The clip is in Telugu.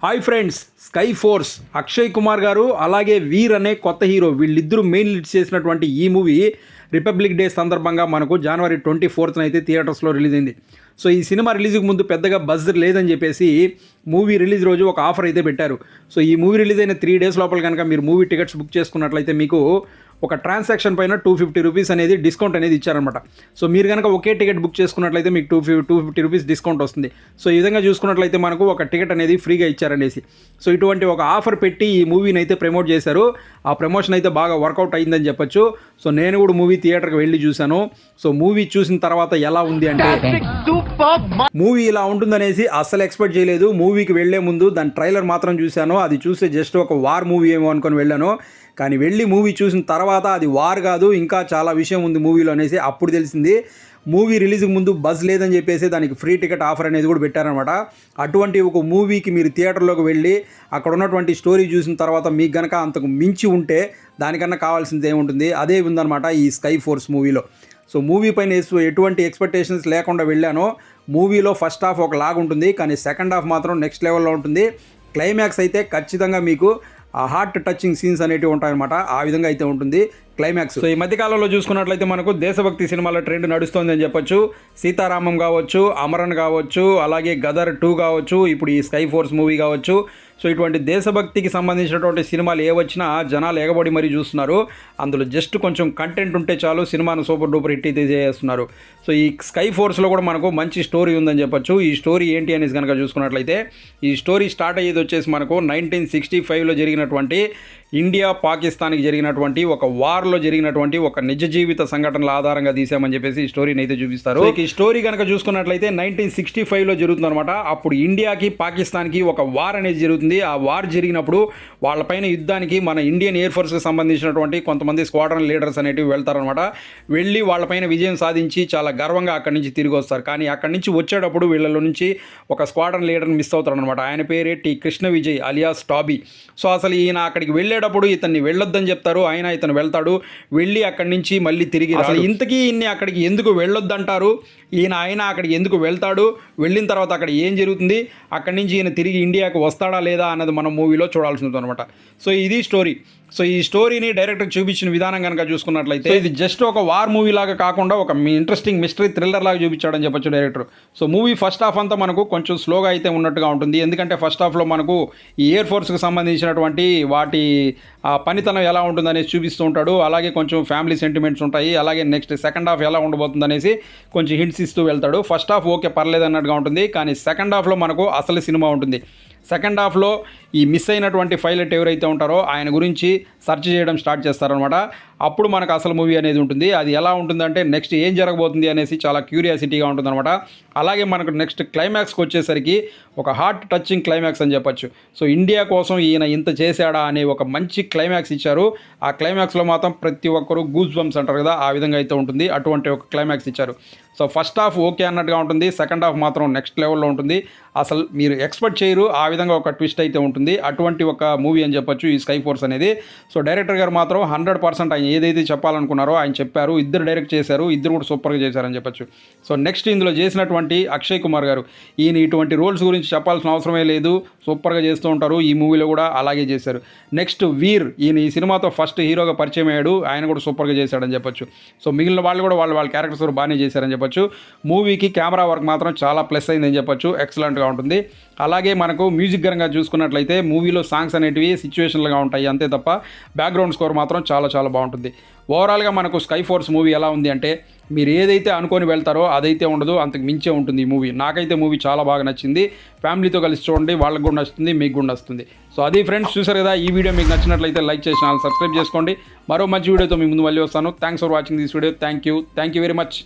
Hi friends, sky force Akshay Kumar గారు అలాగే వీర్ అనే కొత్త హీరో వీళ్ళిద్దరూ మెయిన్ లీడ్స్ చేసినటువంటి ఈ మూవీ రిపబ్లిక్ డే సందర్భంగా మనకు జనవరి 24th అయితే థియేటర్స్లో రిలీజ్ అయింది. సో ఈ సినిమా రిలీజ్కి ముందు పెద్దగా బజ్ లేదని చెప్పేసి మూవీ రిలీజ్ రోజు ఒక ఆఫర్ అయితే పెట్టారు. సో ఈ మూవీ రిలీజ్ అయిన 3 days లోపల కనుక మీరు మూవీ టికెట్స్ బుక్ చేసుకున్నట్లయితే మీకు ఒక ట్రాన్సాక్షన్ పైన 250 రూపీస్ అనేది డిస్కౌంట్ అనేది ఇచ్చారనమాట. సో మీరు కనుక ఒకే టికెట్ బుక్ చేసుకున్నట్లయితే మీకు 250 రూపీస్ డిస్కౌంట్ వస్తుంది. సో ఈ విధంగా చూసుకున్నట్లయితే మనకు ఒక టికెట్ అనేది ఫ్రీగా ఇచ్చారనేసి సో ఇటువంటి ఒక ఆఫర్ పెట్టి ఈ మూవీని అయితే ప్రమోట్ చేశారు. ఆ ప్రమోషన్ అయితే బాగా వర్కౌట్ అయిందని చెప్పొచ్చు. సో నేను కూడా మూవీ థియేటర్కి వెళ్ళి చూశాను. సో మూవీ చూసిన తర్వాత ఎలా ఉంది అంటే మూవీ ఇలా ఉంటుందనేసి అస్సలు ఎక్స్పెక్ట్ చేయలేదు. మూవీకి వెళ్లే ముందు దాని ట్రైలర్ మాత్రం చూశాను. అది చూస్తే జస్ట్ ఒక వార్ మూవీ ఏమో అనుకొని వెళ్ళాను. కానీ వెళ్ళి మూవీ చూసిన తర్వాత అది వార్ కాదు, ఇంకా చాలా విషయం ఉంది మూవీలో అనేసి అప్పుడు తెలిసింది. మూవీ రిలీజ్కి ముందు బజ్ లేదని చెప్పేసి దానికి ఫ్రీ టికెట్ ఆఫర్ అనేది కూడా పెట్టారనమాట. అటువంటి ఒక మూవీకి మీరు థియేటర్లోకి వెళ్ళి అక్కడ ఉన్నటువంటి స్టోరీ చూసిన తర్వాత మీకు గనక అంతకు మించి ఉంటే దానికన్నా కావాల్సింది ఏముంటుంది, అదే ఉందన్నమాట ఈ స్కై ఫోర్స్ మూవీలో. సో మూవీ పైన ఎటువంటి ఎక్స్పెక్టేషన్స్ లేకుండా వెళ్ళాను. మూవీలో ఫస్ట్ హాఫ్ ఒక లాగా ఉంటుంది, కానీ సెకండ్ హాఫ్ మాత్రం నెక్స్ట్ లెవెల్లో ఉంటుంది. క్లైమాక్స్ అయితే ఖచ్చితంగా మీకు ఆ హార్ట్ టచింగ్ సీన్స్ అనేవి ఉంటాయన్నమాట. ఆ విధంగా అయితే ఉంటుంది క్లైమాక్స్. సో ఈ మధ్యకాలంలో చూసుకున్నట్లయితే మనకు దేశభక్తి సినిమాల ట్రెండ్ నడుస్తుంది అని చెప్పొచ్చు. సీతారామం కావచ్చు, అమరన్ కావచ్చు, అలాగే గదర్ 2 కావచ్చు, ఇప్పుడు ఈ స్కై ఫోర్స్ మూవీ కావచ్చు. సో ఇటువంటి దేశభక్తికి సంబంధించినటువంటి సినిమాలు ఏ వచ్చినా జనాలు ఎగబడి మరీ చూస్తున్నారు. అందులో జస్ట్ కొంచెం కంటెంట్ ఉంటే చాలు సినిమాను సూపర్ డూపర్ హిట్ అయితే చేస్తున్నారు. సో ఈ స్కై ఫోర్స్లో కూడా మనకు మంచి స్టోరీ ఉందని చెప్పొచ్చు. ఈ స్టోరీ ఏంటి అనేసి కనుక చూసుకున్నట్లయితే ఈ స్టోరీ స్టార్ట్ అయ్యేది వచ్చేసి మనకు 1965లో జరిగినటువంటి ఇండియా పాకిస్తాన్కి జరిగినటువంటి ఒక వార్లో జరిగినటువంటి ఒక నిజ జీవిత సంఘటనల ఆధారంగా తీసామని చెప్పేసి ఈ స్టోరీని అయితే చూపిస్తారు. ఈ స్టోరీ కనుక చూసుకున్నట్లయితే 1965లో జరుగుతుందన్నమాట. అప్పుడు ఇండియాకి పాకిస్తాన్కి ఒక వార్ అనేది జరుగుతుంది. ఆ వార్ జరిగినప్పుడు వాళ్ళపైన యుద్ధానికి మన ఇండియన్ ఎయిర్ ఫోర్స్కి సంబంధించినటువంటి కొంతమంది స్క్వాడ్రన్ లీడర్స్ అనేటివి వెళ్తారనమాట. వెళ్ళి వాళ్ళపైన విజయం సాధించి చాలా గర్వంగా అక్కడి నుంచి తిరిగి వస్తారు. కానీ అక్కడి నుంచి వచ్చేటప్పుడు వీళ్ళలో నుంచి ఒక స్క్వాడ్రన్ లీడర్ని మిస్ అవుతారనమాట. ఆయన పేరే T Krishna Vijay alias Tabby. So అసలు ఈయన అక్కడికి వెళ్ళేటప్పుడు ఇతన్ని వెళ్ళొద్దని చెప్తారు. ఆయన ఇతను వెళ్తాడు. వెళ్ళి అక్కడి నుంచి మళ్ళీ తిరిగి అసలు ఇంతకీ ఈయన్ని అక్కడికి ఎందుకు వెళ్ళొద్దంటారు, ఆయన అక్కడికి ఎందుకు వెళ్తాడు, వెళ్ళిన తర్వాత అక్కడ ఏం జరుగుతుంది, అక్కడి నుంచి ఈయన తిరిగి ఇండియాకు వస్తాడా లేదా అన్నది మనం మూవీలో చూడాల్సి ఉంటుంది అనమాట. సో ఇది స్టోరీ. సో ఈ స్టోరీని డైరెక్టర్ చూపించిన విధానం కనుక చూసుకున్నట్లయితే ఇది జస్ట్ ఒక వార్ మూవీ లాగా కాకుండా ఒక ఇంట్రెస్టింగ్ మిస్టరీ థ్రిల్లర్ లాగా చూపించాడని చెప్పొచ్చు director. So movie first half అంతా మనకు కొంచెం స్లోగా అయితే ఉన్నట్టుగా ఉంటుంది. ఎందుకంటే ఫస్ట్ హాఫ్లో మనకు ఈ ఎయిర్ ఫోర్స్కి సంబంధించినటువంటి వాటి పనితనం ఎలా ఉంటుందనేసి చూపిస్తూ ఉంటాడు. అలాగే కొంచెం ఫ్యామిలీ సెంటిమెంట్స్ ఉంటాయి. అలాగే నెక్స్ట్ సెకండ్ హాఫ్ ఎలా ఉండబోతుంది అనేసి కొంచెం హింట్స్ ఇస్తూ వెళ్తాడు. ఫస్ట్ హాఫ్ ఓకే పర్లేదు అన్నట్టుగా ఉంటుంది. కానీ సెకండ్ హాఫ్లో మనకు అసలు సినిమా ఉంటుంది. సెకండ్ హాఫ్లో ఈ మిస్ అయినటువంటి పైలట్ ఎవరైతే ఉంటారో ఆయన గురించి సెర్చ్ చేయడం స్టార్ట్ చేస్తారనమాట. అప్పుడు మనకు అసలు మూవీ అనేది ఉంటుంది. అది ఎలా ఉంటుందంటే నెక్స్ట్ ఏం జరగబోతుంది అనేసి చాలా క్యూరియాసిటీగా ఉంటుందన్నమాట. అలాగే మనకు నెక్స్ట్ క్లైమాక్స్కి వచ్చేసరికి ఒక హార్ట్ టచింగ్ క్లైమాక్స్ అని చెప్పొచ్చు. సో ఇండియా కోసం ఈయన ఇంత చేశాడా అనే ఒక మంచి క్లైమాక్స్ ఇచ్చారు. ఆ క్లైమాక్స్లో మాత్రం ప్రతి ఒక్కరు గూస్ బంప్స్ అంటారు కదా, ఆ విధంగా అయితే ఉంటుంది. అటువంటి ఒక క్లైమాక్స్ ఇచ్చారు. సో ఫస్ట్ హాఫ్ ఓకే అన్నట్టుగా ఉంటుంది. సెకండ్ హాఫ్ మాత్రం నెక్స్ట్ లెవెల్లో ఉంటుంది. అసలు మీరు ఎక్స్పెక్ట్ చేయరు ఆ విధంగా ఒక ట్విస్ట్ అయితే ఉంటుంది. అటువంటి ఒక మూవీ అని చెప్పొచ్చు ఈ స్కై ఫోర్స్ అనేది. సో డైరెక్టర్ గారు మాత్రం 100% ఆయన ఏదైతే చెప్పాలనుకున్నారో ఆయన చెప్పారు. ఇద్దరు డైరెక్ట్ చేశారు, ఇద్దరు కూడా సూపర్గా చేశారని చెప్పొచ్చు. సో నెక్స్ట్ ఇందులో చేసినటువంటి అక్షయ్ కుమార్ గారు, ఈయన ఇటువంటి రోల్స్ గురించి చెప్పాల్సిన అవసరమే లేదు, సూపర్గా చేస్తూ ఉంటారు. ఈ మూవీలో కూడా అలాగే చేశారు. నెక్స్ట్ వీర్, ఈయన ఈ సినిమాతో ఫస్ట్ హీరోగా పరిచయం అయ్యాడు. ఆయన కూడా సూపర్గా చేశాడని చెప్పొచ్చు. సో మిగిలిన వాళ్ళు కూడా వాళ్ళ క్యారెక్టర్స్ కూడా బాగానే చేశారని చెప్పొచ్చు. మూవీకి కెమెరా వర్క్ మాత్రం చాలా ప్లస్ అయిందని చెప్పొచ్చు. ఎక్సలెంట్గా ఉంటుంది. అలాగే మనకు మ్యూజిక్ కనుక చూసుకున్నట్లయితే మూవీలో సాంగ్స్ అనేటివి సిచ్యువేషన్లుగా ఉంటాయి అంతే తప్ప బ్యాక్గ్రౌండ్ స్కోర్ మాత్రం చాలా చాలా బాగుంటుంది. ఓవరాల్గా మనకు స్కై ఫోర్స్ మూవీ ఎలా ఉంది అంటే మీరు ఏదైతే అనుకొని వెళ్తారో అదైతే ఉండదు, అంతకు మించే ఉంటుంది ఈ మూవీ. నాకైతే మూవీ చాలా బాగా నచ్చింది. ఫ్యామిలీతో కలిసి చూడండి, వాళ్ళకు కూడా నచ్చుతుంది, మీకు కూడా నచ్చుతుంది. సో అది ఫ్రెండ్స్, చూసారు కదా. ఈ వీడియో మీకు నచ్చినట్లయితే లైక్ చేసి ఛానల్ సబ్స్క్రైబ్ చేసుకోండి. మరో మంచి వీడియోతో మీ ముందు మళ్ళీ వస్తాను. Thanks for watching this video. Thank you very much.